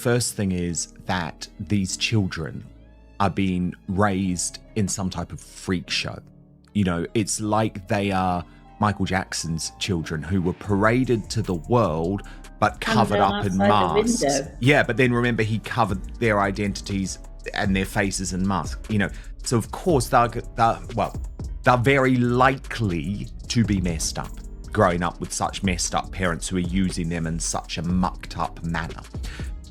first thing is that these children are being raised in some type of freak show. You know, it's like they are Michael Jackson's children who were paraded to the world but covered up in masks. Yeah, but then remember, he covered their identities and their faces in masks. You know, so of course they're very likely to be messed up, growing up with such messed up parents who are using them in such a mucked up manner.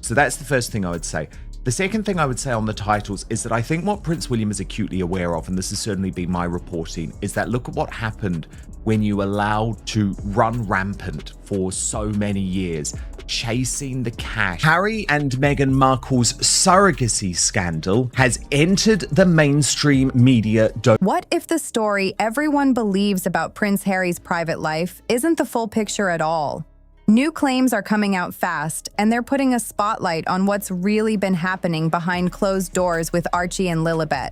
So that's the first thing I would say. The second thing I would say on the titles is that I think what Prince William is acutely aware of, and this has certainly been my reporting, is that look at what happened when you allowed to run rampant for so many years, chasing the cash. Harry and Meghan Markle's surrogacy scandal has entered the mainstream media. What if the story everyone believes about Prince Harry's private life isn't the full picture at all? New claims are coming out fast, and they're putting a spotlight on what's really been happening behind closed doors with Archie and Lilibet.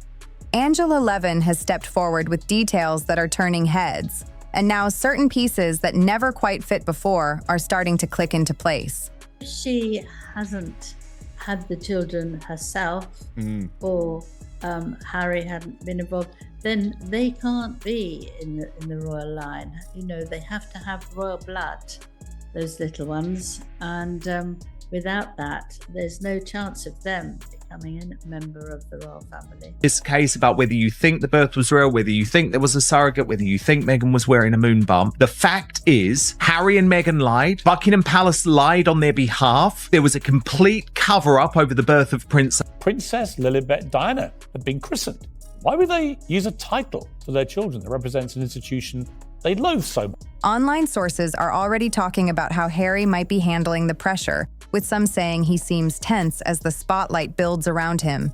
Angela Levin has stepped forward with details that are turning heads, and now certain pieces that never quite fit before are starting to click into place. She hasn't had the children herself, or Harry hadn't been involved, then they can't be in the royal line. You know, they have to have royal blood, those little ones, and without that, there's no chance of them becoming a member of the royal family. This case about whether you think the birth was real, whether you think there was a surrogate, whether you think Meghan was wearing a moon bump, the fact is Harry and Meghan lied. Buckingham Palace lied on their behalf. There was a complete cover-up over the birth of Princess Lilibet Diana had been christened. Why would they use a title for their children that represents an institution they loathe so much? Online sources are already talking about how Harry might be handling the pressure, with some saying he seems tense as the spotlight builds around him.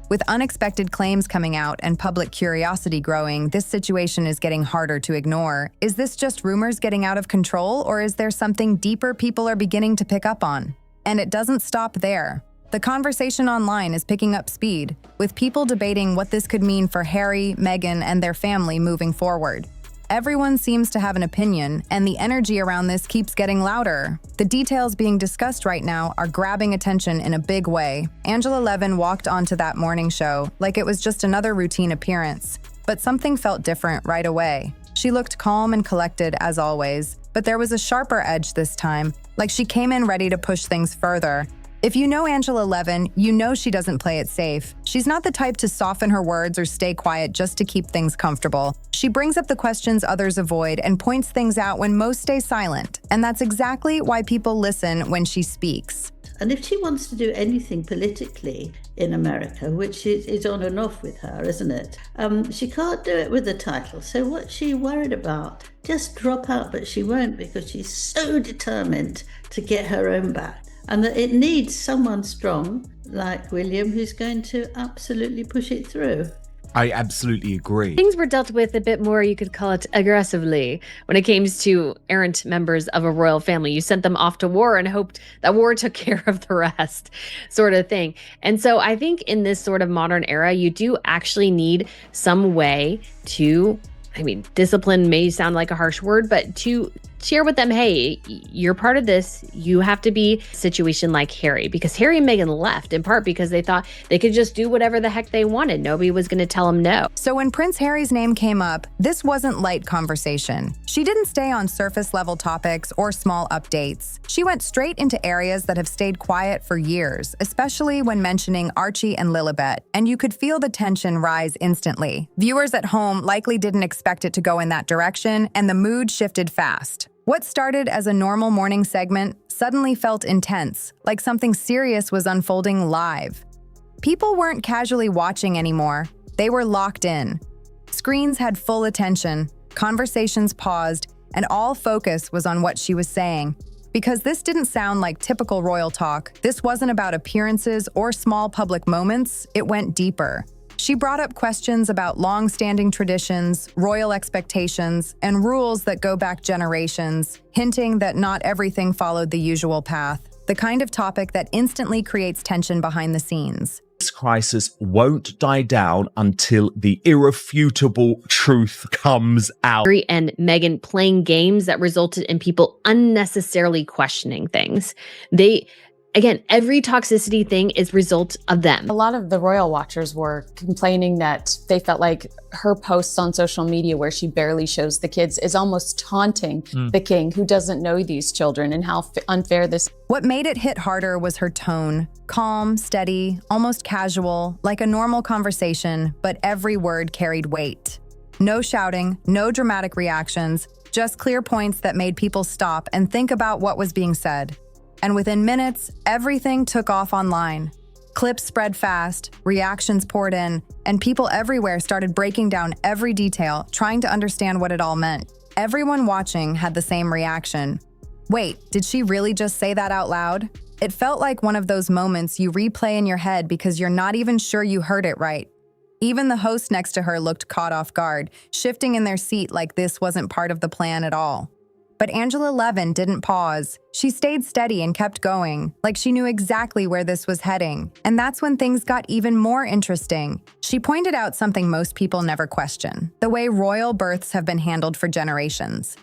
With unexpected claims coming out and public curiosity growing, this situation is getting harder to ignore. Is this just rumors getting out of control, or is there something deeper people are beginning to pick up on? And it doesn't stop there. The conversation online is picking up speed, with people debating what this could mean for Harry, Meghan, and their family moving forward. Everyone seems to have an opinion, and the energy around this keeps getting louder. The details being discussed right now are grabbing attention in a big way. Angela Levin walked onto that morning show like it was just another routine appearance, but something felt different right away. She looked calm and collected as always, but there was a sharper edge this time, like she came in ready to push things further. If you know Angela Levin, you know she doesn't play it safe. She's not the type to soften her words or stay quiet just to keep things comfortable. She brings up the questions others avoid and points things out when most stay silent. And that's exactly why people listen when she speaks. And if she wants to do anything politically in America, which is on and off with her, isn't it? She can't do it with a title. So what's she worried about? Just drop out, but she won't, because she's so determined to get her own back. And that it needs someone strong like William who's going to absolutely push it through. I absolutely agree. Things were dealt with a bit more, you could call it aggressively, when it came to errant members of a royal family. You sent them off to war and hoped that war took care of the rest, sort of thing. And so I think in this sort of modern era, you do actually need some way to, discipline may sound like a harsh word, but to share with them, hey, you're part of this. You have to be a situation like Harry, because Harry and Meghan left in part because they thought they could just do whatever the heck they wanted. Nobody was going to tell them no. So when Prince Harry's name came up, this wasn't light conversation. She didn't stay on surface level topics or small updates. She went straight into areas that have stayed quiet for years, especially when mentioning Archie and Lilibet, and you could feel the tension rise instantly. Viewers at home likely didn't expect it to go in that direction, and the mood shifted fast. What started as a normal morning segment suddenly felt intense, like something serious was unfolding live. People weren't casually watching anymore. They were locked in. Screens had full attention, conversations paused, and all focus was on what she was saying. Because this didn't sound like typical royal talk, this wasn't about appearances or small public moments, it went deeper. She brought up questions about long-standing traditions, royal expectations, and rules that go back generations, hinting that not everything followed the usual path, the kind of topic that instantly creates tension behind the scenes. This crisis won't die down until the irrefutable truth comes out. Harry and Meghan playing games that resulted in people unnecessarily questioning things. again, every toxicity thing is result of them. A lot of the royal watchers were complaining that they felt like her posts on social media where she barely shows the kids is almost taunting the king, who doesn't know these children, and how unfair this. What made it hit harder was her tone. Calm, steady, almost casual, like a normal conversation, but every word carried weight. No shouting, no dramatic reactions, just clear points that made people stop and think about what was being said. And within minutes, everything took off online. Clips spread fast, reactions poured in, and people everywhere started breaking down every detail, trying to understand what it all meant. Everyone watching had the same reaction. Wait, did she really just say that out loud? It felt like one of those moments you replay in your head because you're not even sure you heard it right. Even the host next to her looked caught off guard, shifting in their seat like this wasn't part of the plan at all. But Angela Levin didn't pause. She stayed steady and kept going, like she knew exactly where this was heading. And that's when things got even more interesting. She pointed out something most people never question: the way royal births have been handled for generations.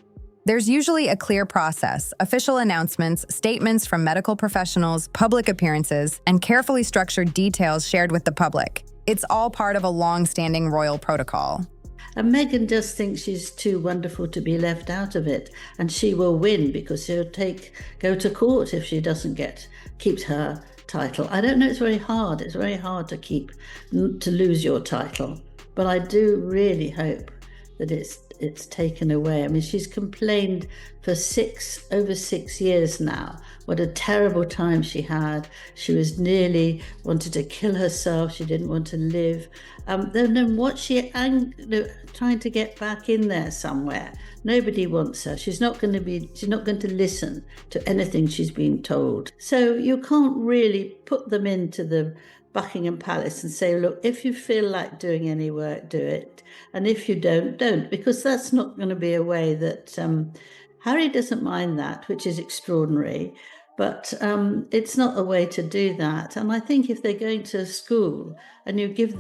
There's usually a clear process: official announcements, statements from medical professionals, public appearances, and carefully structured details shared with the public. It's all part of a long-standing royal protocol. And Meghan just thinks she's too wonderful to be left out of it, and she will win because she'll go to court if she doesn't keep her title. I don't know, it's very hard. It's very hard to lose your title, but I do really hope that it's taken away. I mean, she's complained for over 6 years now what a terrible time she had. She was nearly wanted to kill herself. She didn't want to live. Then what trying to get back in there somewhere. Nobody wants her. She's not going to listen to anything she's been told. So you can't really put them into the Buckingham Palace and say, look, if you feel like doing any work, do it. And if you don't, because that's not going to be a way that Harry doesn't mind that, which is extraordinary. But it's not a way to do that. And I think if they're going to school and you leave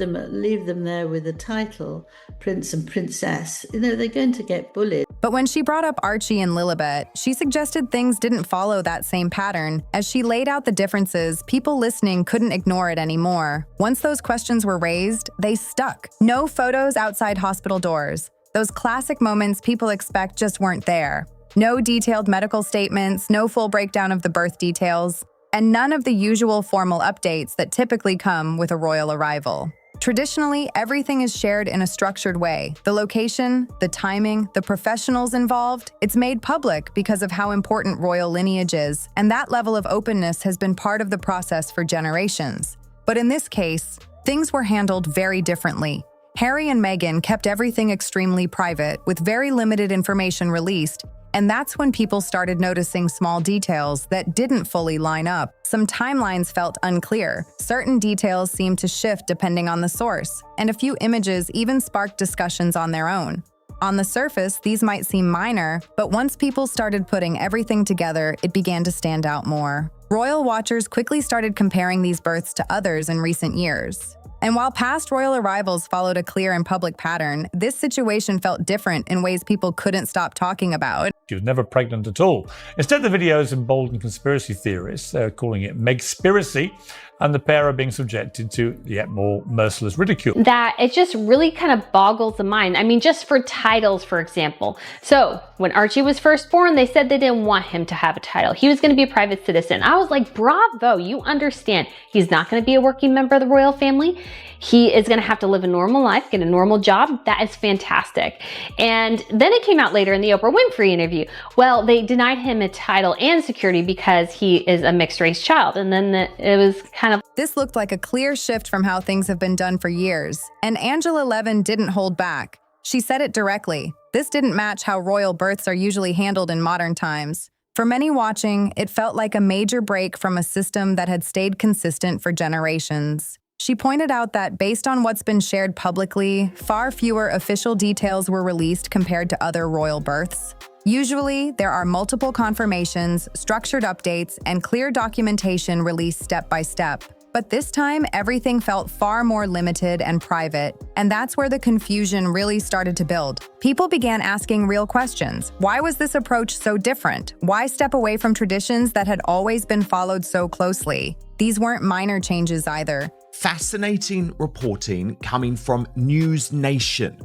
them there with a title, Prince and Princess, they're going to get bullied. But when she brought up Archie and Lilibet, she suggested things didn't follow that same pattern. As she laid out the differences, people listening couldn't ignore it anymore. Once those questions were raised, they stuck. No photos outside hospital doors. Those classic moments people expect just weren't there. No detailed medical statements, no full breakdown of the birth details, and none of the usual formal updates that typically come with a royal arrival. Traditionally, everything is shared in a structured way. The location, the timing, the professionals involved, it's made public because of how important royal lineage is, and that level of openness has been part of the process for generations. But in this case, things were handled very differently. Harry and Meghan kept everything extremely private, with very limited information released, and that's when people started noticing small details that didn't fully line up. Some timelines felt unclear, certain details seemed to shift depending on the source, and a few images even sparked discussions on their own. On the surface, these might seem minor, but once people started putting everything together, it began to stand out more. Royal watchers quickly started comparing these births to others in recent years. And while past royal arrivals followed a clear and public pattern, this situation felt different in ways people couldn't stop talking about. She was never pregnant at all. Instead, the videos emboldened conspiracy theorists. They're calling it Megspiracy, and the pair are being subjected to yet more merciless ridicule. That it just really kind of boggles the mind. I mean, just for titles, for example. So when Archie was first born, they said they didn't want him to have a title. He was going to be a private citizen. I was like, bravo, you understand. He's not going to be a working member of the royal family. He is going to have to live a normal life, get a normal job. That is fantastic. And then it came out later in the Oprah Winfrey interview. Well, they denied him a title and security because he is a mixed race child. And then it was kind of... This looked like a clear shift from how things have been done for years. And Angela Levin didn't hold back. She said it directly. This didn't match how royal births are usually handled in modern times. For many watching, it felt like a major break from a system that had stayed consistent for generations. She pointed out that based on what's been shared publicly, far fewer official details were released compared to other royal births. Usually, there are multiple confirmations, structured updates, and clear documentation released step by step. But this time, everything felt far more limited and private, and that's where the confusion really started to build. People began asking real questions. Why was this approach so different? Why step away from traditions that had always been followed so closely? These weren't minor changes either. Fascinating reporting coming from News Nation,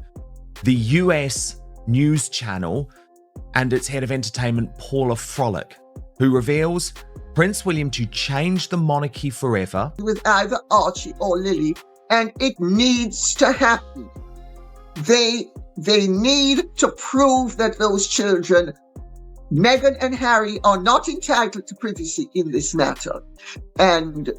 the US news channel, and its head of entertainment, Paula Frolic, who reveals Prince William to change the monarchy forever. With either Archie or Lily, and it needs to happen. They need to prove that those children, Meghan and Harry, are not entitled to privacy in this matter. And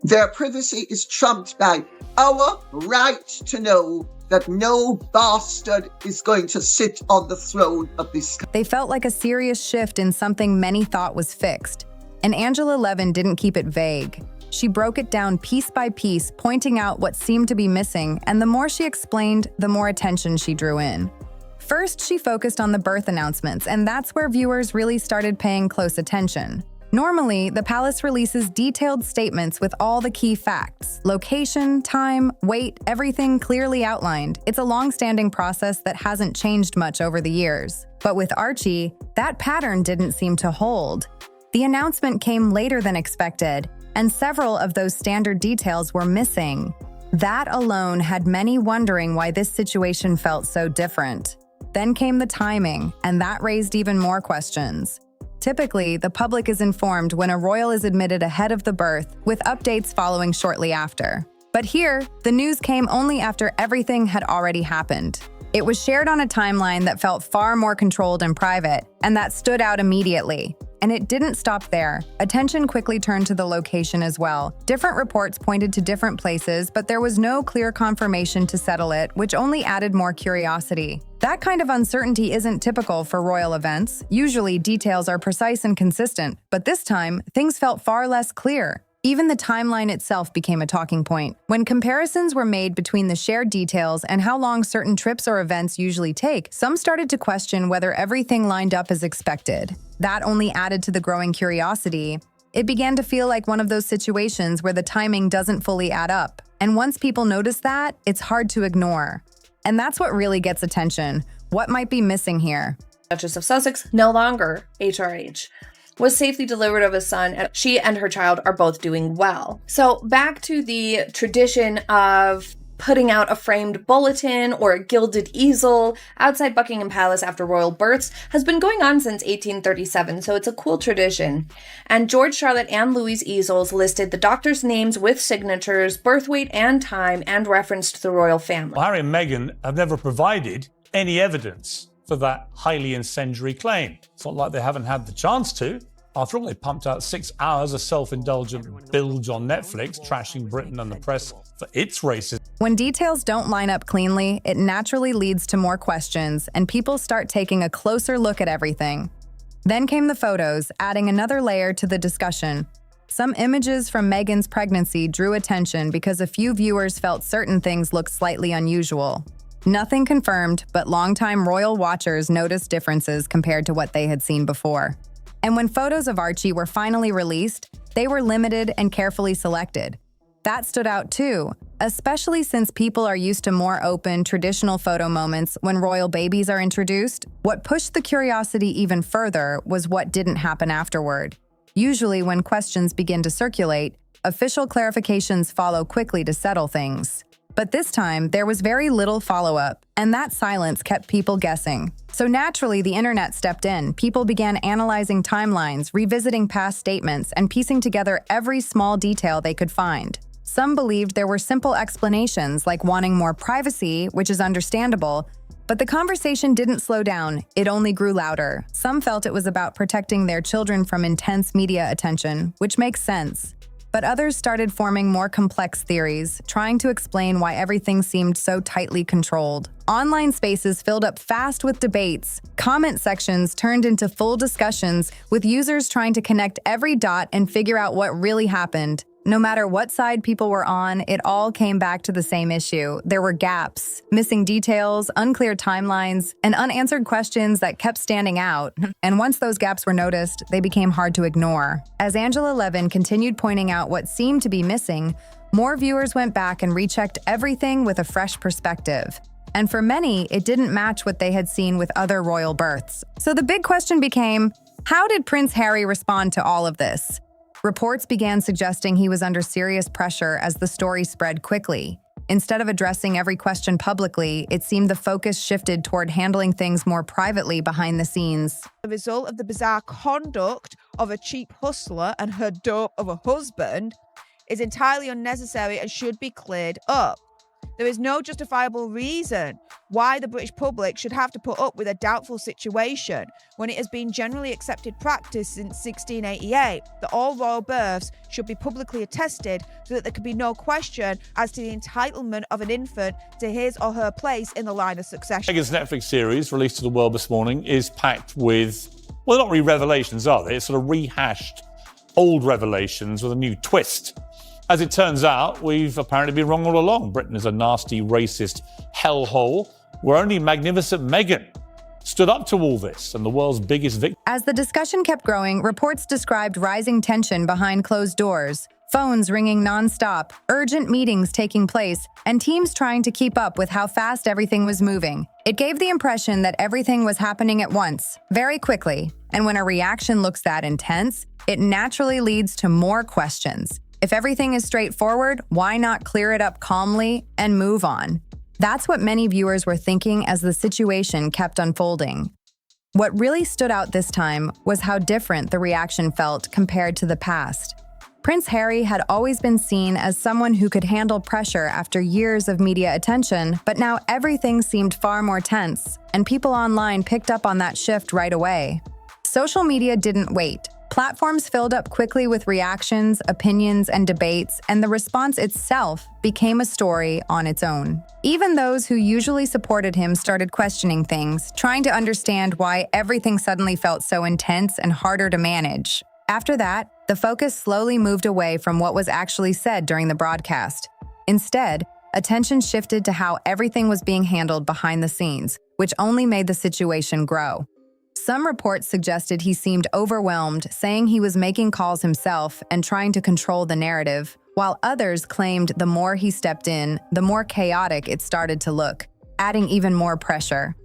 their privacy is trumped by our right to know that no bastard is going to sit on the throne of this country. They felt like a serious shift in something many thought was fixed. And Angela Levin didn't keep it vague. She broke it down piece by piece, pointing out what seemed to be missing, and the more she explained, the more attention she drew in. First, she focused on the birth announcements, and that's where viewers really started paying close attention. Normally, the palace releases detailed statements with all the key facts: location, time, weight, everything clearly outlined. It's a long-standing process that hasn't changed much over the years. But with Archie, that pattern didn't seem to hold. The announcement came later than expected, and several of those standard details were missing. That alone had many wondering why this situation felt so different. Then came the timing, and that raised even more questions. Typically, the public is informed when a royal is admitted ahead of the birth, with updates following shortly after. But here, the news came only after everything had already happened. It was shared on a timeline that felt far more controlled and private, and that stood out immediately. And it didn't stop there. Attention quickly turned to the location as well. Different reports pointed to different places, but there was no clear confirmation to settle it, which only added more curiosity. That kind of uncertainty isn't typical for royal events. Usually, details are precise and consistent, but this time, things felt far less clear. Even the timeline itself became a talking point. When comparisons were made between the shared details and how long certain trips or events usually take, some started to question whether everything lined up as expected. That only added to the growing curiosity. It began to feel like one of those situations where the timing doesn't fully add up. And once people notice that, it's hard to ignore. And that's what really gets attention. What might be missing here? Duchess of Sussex, no longer HRH, was safely delivered of a son, and she and her child are both doing well. So back to the tradition of putting out a framed bulletin or a gilded easel outside Buckingham Palace after royal births has been going on since 1837, so it's a cool tradition. And George, Charlotte, and Louis' easels listed the doctors' names with signatures, birth weight and time, and referenced the royal family. Well, Harry and Meghan have never provided any evidence for that highly incendiary claim. It's not like they haven't had the chance to. After all, they pumped out 6 hours of self-indulgent bilge on Netflix, trashing Britain and the press for its racism. When details don't line up cleanly, it naturally leads to more questions, and people start taking a closer look at everything. Then came the photos, adding another layer to the discussion. Some images from Meghan's pregnancy drew attention because a few viewers felt certain things looked slightly unusual. Nothing confirmed, but longtime royal watchers noticed differences compared to what they had seen before. And when photos of Archie were finally released, they were limited and carefully selected. That stood out too, especially since people are used to more open, traditional photo moments when royal babies are introduced. What pushed the curiosity even further was what didn't happen afterward. Usually, when questions begin to circulate, official clarifications follow quickly to settle things. But this time, there was very little follow-up, and that silence kept people guessing. So naturally, the internet stepped in. People began analyzing timelines, revisiting past statements, and piecing together every small detail they could find. Some believed there were simple explanations, like wanting more privacy, which is understandable, but the conversation didn't slow down. It only grew louder. Some felt it was about protecting their children from intense media attention, which makes sense. But others started forming more complex theories, trying to explain why everything seemed so tightly controlled. Online spaces filled up fast with debates. Comment sections turned into full discussions, with users trying to connect every dot and figure out what really happened. No matter what side people were on, it all came back to the same issue. There were gaps, missing details, unclear timelines, and unanswered questions that kept standing out. And once those gaps were noticed, they became hard to ignore. As Angela Levin continued pointing out what seemed to be missing, more viewers went back and rechecked everything with a fresh perspective. And for many, it didn't match what they had seen with other royal births. So the big question became, how did Prince Harry respond to all of this? Reports began suggesting he was under serious pressure as the story spread quickly. Instead of addressing every question publicly, it seemed the focus shifted toward handling things more privately behind the scenes. The result of the bizarre conduct of a cheap hustler and her dope of a husband is entirely unnecessary and should be cleared up. There is no justifiable reason why the British public should have to put up with a doubtful situation when it has been generally accepted practice since 1688 that all royal births should be publicly attested so that there can be no question as to the entitlement of an infant to his or her place in the line of succession. Meghan's Netflix series, released to the world this morning, is packed with, well, not really revelations, are they? It's sort of rehashed old revelations with a new twist. As it turns out, we've apparently been wrong all along. Britain is a nasty, racist hellhole where only magnificent Meghan stood up to all this and the world's biggest victim. As the discussion kept growing, reports described rising tension behind closed doors, phones ringing nonstop, urgent meetings taking place, and teams trying to keep up with how fast everything was moving. It gave the impression that everything was happening at once, very quickly. And when a reaction looks that intense, it naturally leads to more questions. If everything is straightforward, why not clear it up calmly and move on? That's what many viewers were thinking as the situation kept unfolding. What really stood out this time was how different the reaction felt compared to the past. Prince Harry had always been seen as someone who could handle pressure after years of media attention, but now everything seemed far more tense, and people online picked up on that shift right away. Social media didn't wait. Platforms filled up quickly with reactions, opinions, and debates, and the response itself became a story on its own. Even those who usually supported him started questioning things, trying to understand why everything suddenly felt so intense and harder to manage. After that, the focus slowly moved away from what was actually said during the broadcast. Instead, attention shifted to how everything was being handled behind the scenes, which only made the situation grow. Some reports suggested he seemed overwhelmed, saying he was making calls himself and trying to control the narrative, while others claimed the more he stepped in, the more chaotic it started to look, adding even more pressure.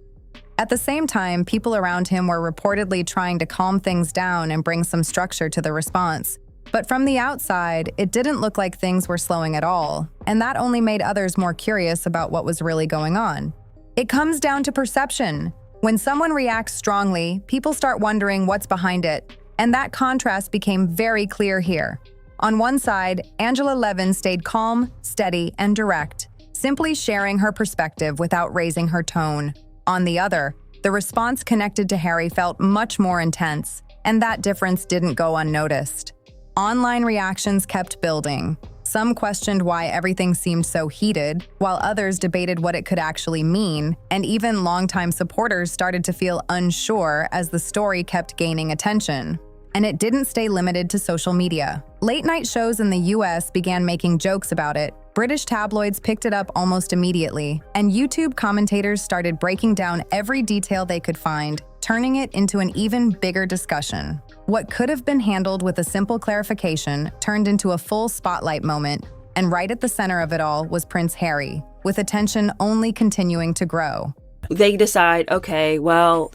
At the same time, people around him were reportedly trying to calm things down and bring some structure to the response. But from the outside, it didn't look like things were slowing at all, and that only made others more curious about what was really going on. It comes down to perception. When someone reacts strongly, people start wondering what's behind it, and that contrast became very clear here. On one side, Angela Levin stayed calm, steady, and direct, simply sharing her perspective without raising her tone. On the other, the response connected to Harry felt much more intense, and that difference didn't go unnoticed. Online reactions kept building. Some questioned why everything seemed so heated, while others debated what it could actually mean, and even longtime supporters started to feel unsure as the story kept gaining attention. And it didn't stay limited to social media. Late-night shows in the US began making jokes about it, British tabloids picked it up almost immediately, and YouTube commentators started breaking down every detail they could find, turning it into an even bigger discussion. What could have been handled with a simple clarification turned into a full spotlight moment, and right at the center of it all was Prince Harry, with attention only continuing to grow. They decide, okay, well,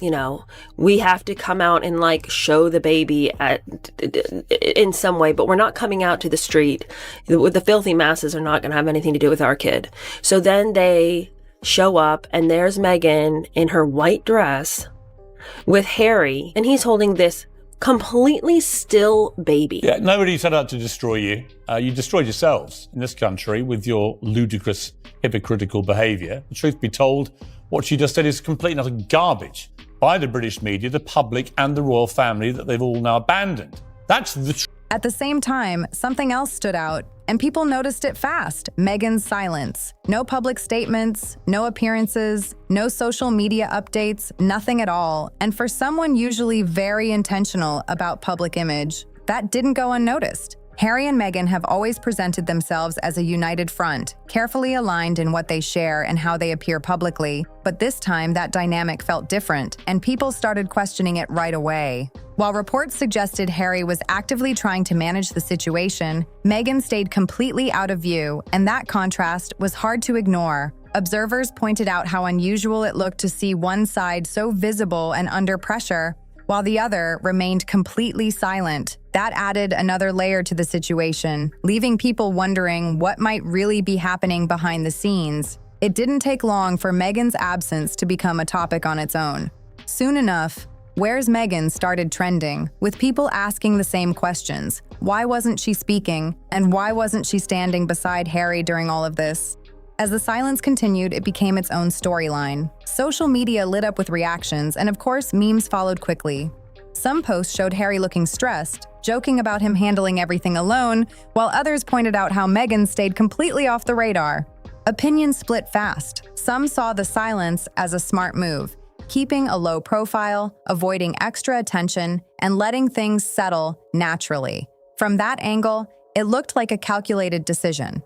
we have to come out and show the baby in some way, but we're not coming out to the street. The filthy masses are not going to have anything to do with our kid. So then they show up and there's Meghan in her white dress with Harry, and he's holding this completely still baby. Yeah, nobody set out to destroy you. You destroyed yourselves in this country with your ludicrous, hypocritical behaviour. The truth be told, what she just said is complete and utter garbage by the British media, the public, and the royal family that they've all now abandoned. That's the truth. At the same time, something else stood out, and people noticed it fast: Meghan's silence. No public statements, no appearances, no social media updates, nothing at all. And for someone usually very intentional about public image, that didn't go unnoticed. Harry and Meghan have always presented themselves as a united front, carefully aligned in what they share and how they appear publicly. But this time, that dynamic felt different, and people started questioning it right away. While reports suggested Harry was actively trying to manage the situation, Meghan stayed completely out of view, and that contrast was hard to ignore. Observers pointed out how unusual it looked to see one side so visible and under pressure, while the other remained completely silent. That added another layer to the situation, leaving people wondering what might really be happening behind the scenes. It didn't take long for Meghan's absence to become a topic on its own. Soon enough, "Where's Meghan?" started trending, with people asking the same questions. Why wasn't she speaking? And why wasn't she standing beside Harry during all of this? As the silence continued, it became its own storyline. Social media lit up with reactions, and of course, memes followed quickly. Some posts showed Harry looking stressed, joking about him handling everything alone, while others pointed out how Meghan stayed completely off the radar. Opinions split fast. Some saw the silence as a smart move, keeping a low profile, avoiding extra attention, and letting things settle naturally. From that angle, it looked like a calculated decision.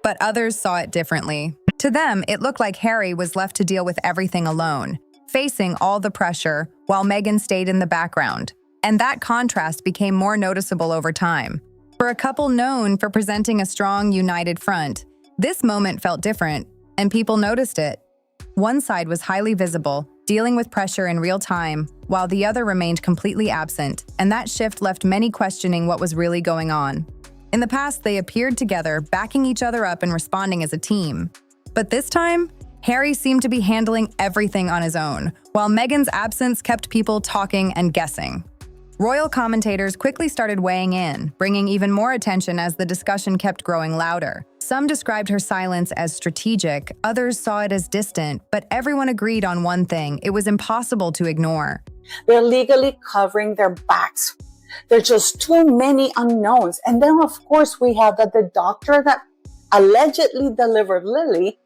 But others saw it differently. To them, it looked like Harry was left to deal with everything alone, facing all the pressure, while Meghan stayed in the background. And that contrast became more noticeable over time. For a couple known for presenting a strong, united front, this moment felt different, and people noticed it. One side was highly visible, dealing with pressure in real time, while the other remained completely absent, and that shift left many questioning what was really going on. In the past, they appeared together, backing each other up and responding as a team. But this time, Harry seemed to be handling everything on his own, while Meghan's absence kept people talking and guessing. Royal commentators quickly started weighing in, bringing even more attention as the discussion kept growing louder. Some described her silence as strategic, others saw it as distant, but everyone agreed on one thing: it was impossible to ignore. They're legally covering their backs. There's just too many unknowns. And then, of course, we have that the doctor that allegedly delivered Lily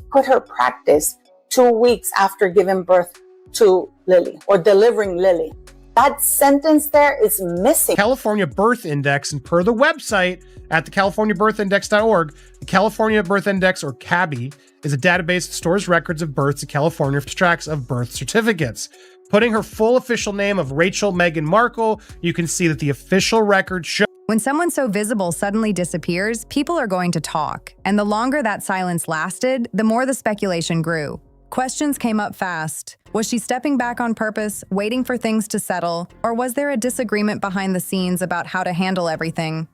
quit her practice 2 weeks after giving birth to Lily or delivering Lily. That sentence there is missing. California Birth Index, and per the website at thecaliforniabirthindex.org, the California Birth Index, or CABI, is a database that stores records of births in California for tracks of birth certificates. Putting her full official name of Rachel Meghan Markle, you can see that the official record shows. When someone so visible suddenly disappears, people are going to talk. And the longer that silence lasted, the more the speculation grew. Questions came up fast. Was she stepping back on purpose, waiting for things to settle? Or was there a disagreement behind the scenes about how to handle everything?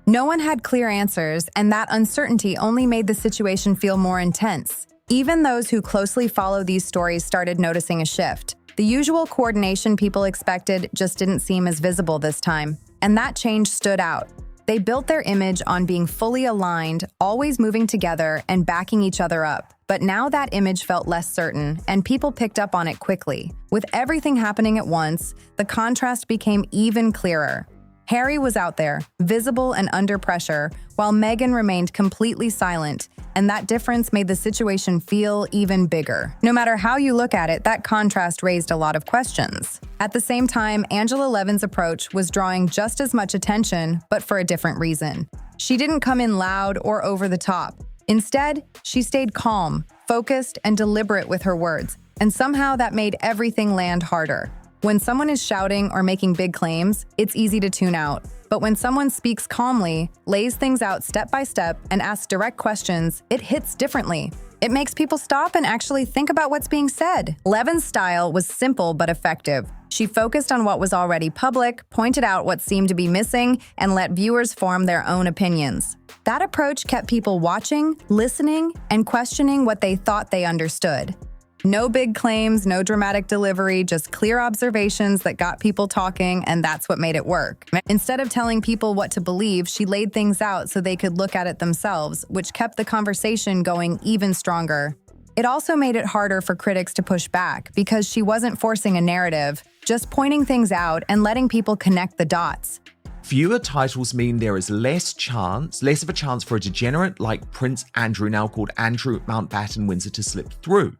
No one had clear answers, and that uncertainty only made the situation feel more intense. Even those who closely follow these stories started noticing a shift. The usual coordination people expected just didn't seem as visible this time, and that change stood out. They built their image on being fully aligned, always moving together and backing each other up. But now that image felt less certain, and people picked up on it quickly. With everything happening at once, the contrast became even clearer. Harry was out there, visible and under pressure, while Meghan remained completely silent, and that difference made the situation feel even bigger. No matter how you look at it, that contrast raised a lot of questions. At the same time, Angela Levin's approach was drawing just as much attention, but for a different reason. She didn't come in loud or over the top. Instead, she stayed calm, focused, and deliberate with her words, and somehow that made everything land harder. When someone is shouting or making big claims, it's easy to tune out. But when someone speaks calmly, lays things out step by step, and asks direct questions, it hits differently. It makes people stop and actually think about what's being said. Levin's style was simple but effective. She focused on what was already public, pointed out what seemed to be missing, and let viewers form their own opinions. That approach kept people watching, listening, and questioning what they thought they understood. No big claims, no dramatic delivery, just clear observations that got people talking, and that's what made it work. Instead of telling people what to believe, she laid things out so they could look at it themselves, which kept the conversation going even stronger. It also made it harder for critics to push back because she wasn't forcing a narrative, just pointing things out and letting people connect the dots. Fewer titles mean there is less of a chance for a degenerate like Prince Andrew, now called Andrew Mountbatten Windsor, to slip through.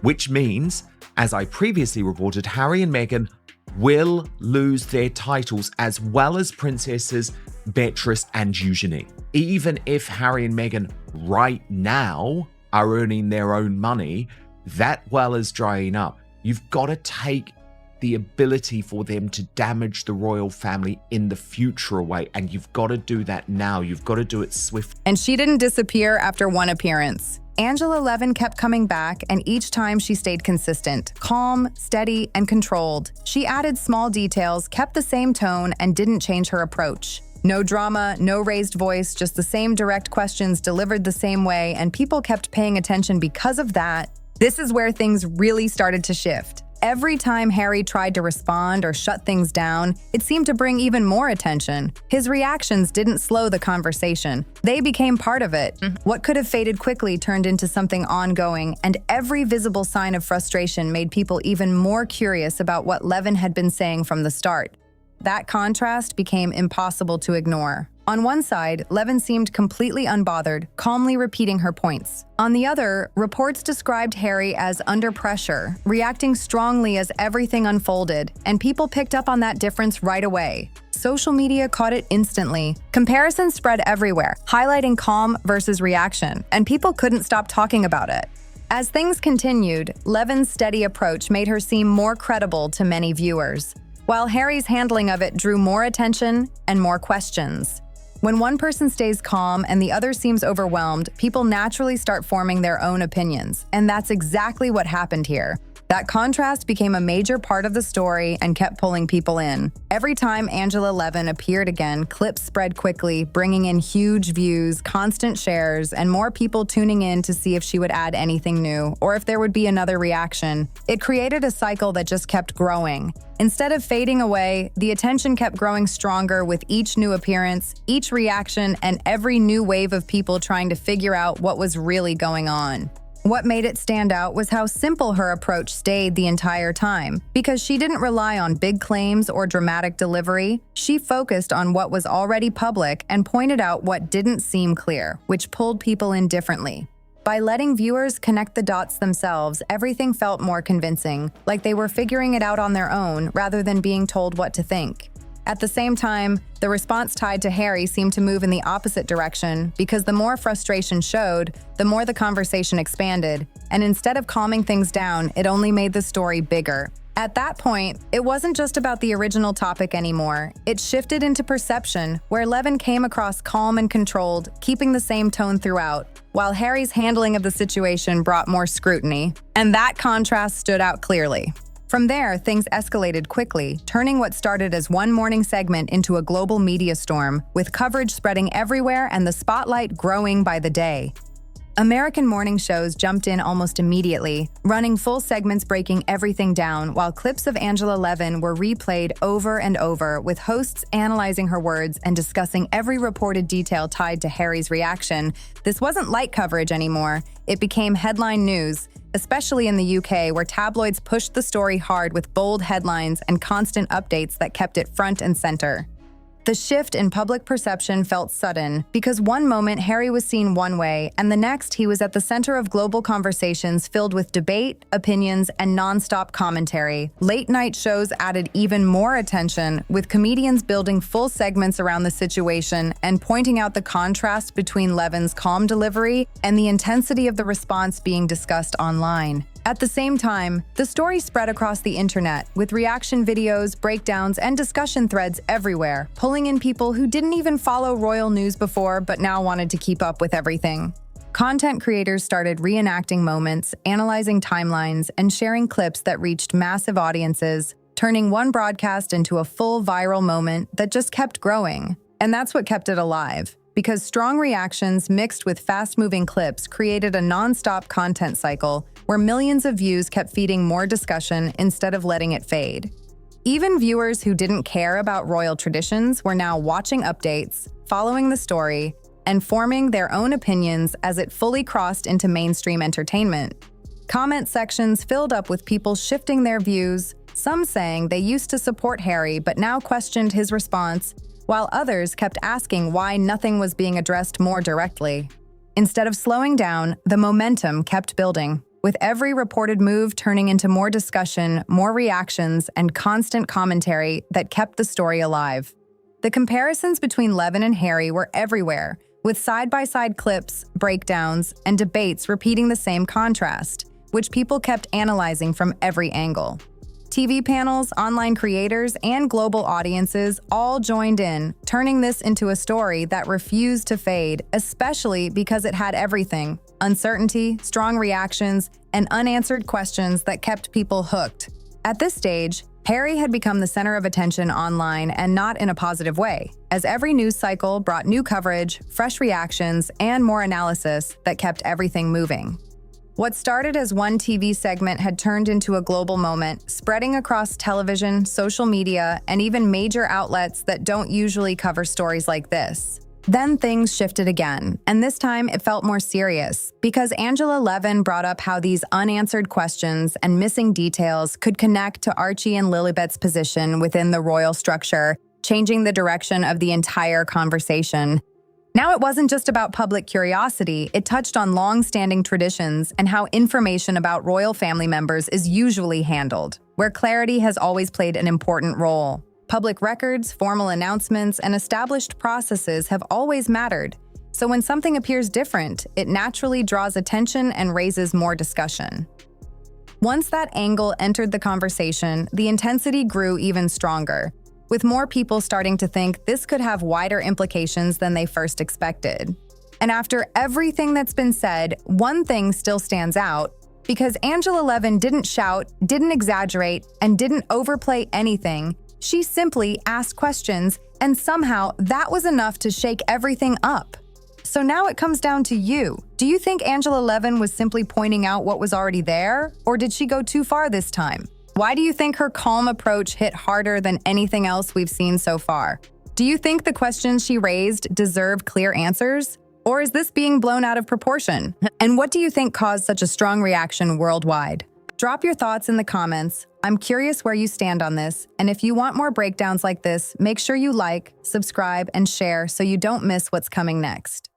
Which means, as I previously reported, Harry and Meghan will lose their titles as well as princesses Beatrice and Eugenie. Even if Harry and Meghan right now are earning their own money, that well is drying up. You've got to take the ability for them to damage the royal family in the future away, and you've got to do that now. You've got to do it swiftly. And she didn't disappear after one appearance. Angela Levin kept coming back, and each time she stayed consistent, calm, steady, and controlled. She added small details, kept the same tone, and didn't change her approach. No drama, no raised voice, just the same direct questions delivered the same way, and people kept paying attention because of that. This is where things really started to shift. Every time Harry tried to respond or shut things down, it seemed to bring even more attention. His reactions didn't slow the conversation. They became part of it. What could have faded quickly turned into something ongoing, and every visible sign of frustration made people even more curious about what Levin had been saying from the start. That contrast became impossible to ignore. On one side, Levin seemed completely unbothered, calmly repeating her points. On the other, reports described Harry as under pressure, reacting strongly as everything unfolded, and people picked up on that difference right away. Social media caught it instantly. Comparisons spread everywhere, highlighting calm versus reaction, and people couldn't stop talking about it. As things continued, Levin's steady approach made her seem more credible to many viewers, while Harry's handling of it drew more attention and more questions. When one person stays calm and the other seems overwhelmed, people naturally start forming their own opinions, and that's exactly what happened here. That contrast became a major part of the story and kept pulling people in. Every time Angela Levin appeared again, clips spread quickly, bringing in huge views, constant shares, and more people tuning in to see if she would add anything new or if there would be another reaction. It created a cycle that just kept growing. Instead of fading away, the attention kept growing stronger with each new appearance, each reaction, and every new wave of people trying to figure out what was really going on. What made it stand out was how simple her approach stayed the entire time. Because she didn't rely on big claims or dramatic delivery, she focused on what was already public and pointed out what didn't seem clear, which pulled people in differently. By letting viewers connect the dots themselves, everything felt more convincing, like they were figuring it out on their own rather than being told what to think. At the same time, the response tied to Harry seemed to move in the opposite direction because the more frustration showed, the more the conversation expanded, and instead of calming things down, it only made the story bigger. At that point, it wasn't just about the original topic anymore. It shifted into perception, where Levin came across calm and controlled, keeping the same tone throughout, while Harry's handling of the situation brought more scrutiny. And that contrast stood out clearly. From there, things escalated quickly, turning what started as one morning segment into a global media storm, with coverage spreading everywhere and the spotlight growing by the day. American morning shows jumped in almost immediately, running full segments breaking everything down, while clips of Angela Levin were replayed over and over, with hosts analyzing her words and discussing every reported detail tied to Harry's reaction. This wasn't light coverage anymore. It became headline news, especially in the UK, where tabloids pushed the story hard with bold headlines and constant updates that kept it front and center. The shift in public perception felt sudden because one moment Harry was seen one way, and the next he was at the center of global conversations filled with debate, opinions, and nonstop commentary. Late-night shows added even more attention, with comedians building full segments around the situation and pointing out the contrast between Levin's calm delivery and the intensity of the response being discussed online. At the same time, the story spread across the internet, with reaction videos, breakdowns, and discussion threads everywhere, pulling in people who didn't even follow royal news before but now wanted to keep up with everything. Content creators started reenacting moments, analyzing timelines, and sharing clips that reached massive audiences, turning one broadcast into a full viral moment that just kept growing. And that's what kept it alive, because strong reactions mixed with fast-moving clips created a non-stop content cycle where millions of views kept feeding more discussion instead of letting it fade. Even viewers who didn't care about royal traditions were now watching updates, following the story, and forming their own opinions as it fully crossed into mainstream entertainment. Comment sections filled up with people shifting their views, some saying they used to support Harry but now questioned his response, while others kept asking why nothing was being addressed more directly. Instead of slowing down, the momentum kept building. with every reported move turning into more discussion, more reactions, and constant commentary that kept the story alive. The comparisons between Levin and Harry were everywhere, with side-by-side clips, breakdowns, and debates repeating the same contrast, which people kept analyzing from every angle. TV panels, online creators, and global audiences all joined in, turning this into a story that refused to fade, especially because it had everything: uncertainty, strong reactions, and unanswered questions that kept people hooked. At this stage, Harry had become the center of attention online, and not in a positive way, as every news cycle brought new coverage, fresh reactions, and more analysis that kept everything moving. What started as one TV segment had turned into a global moment, spreading across television, social media, and even major outlets that don't usually cover stories like this. Then things shifted again, and this time it felt more serious, because Angela Levin brought up how these unanswered questions and missing details could connect to Archie and Lilibet's position within the royal structure, changing the direction of the entire conversation. Now it wasn't just about public curiosity, it touched on long-standing traditions and how information about royal family members is usually handled, where clarity has always played an important role. Public records, formal announcements, and established processes have always mattered, so when something appears different, it naturally draws attention and raises more discussion. Once that angle entered the conversation, the intensity grew even stronger, with more people starting to think this could have wider implications than they first expected. And after everything that's been said, one thing still stands out, because Angela Levin didn't shout, didn't exaggerate, and didn't overplay anything. She simply asked questions, and somehow that was enough to shake everything up. So now it comes down to you. Do you think Angela Levin was simply pointing out what was already there, or did she go too far this time? Why do you think her calm approach hit harder than anything else we've seen so far? Do you think the questions she raised deserve clear answers? Or is this being blown out of proportion? And what do you think caused such a strong reaction worldwide? Drop your thoughts in the comments. I'm curious where you stand on this, and if you want more breakdowns like this, make sure you like, subscribe, and share so you don't miss what's coming next.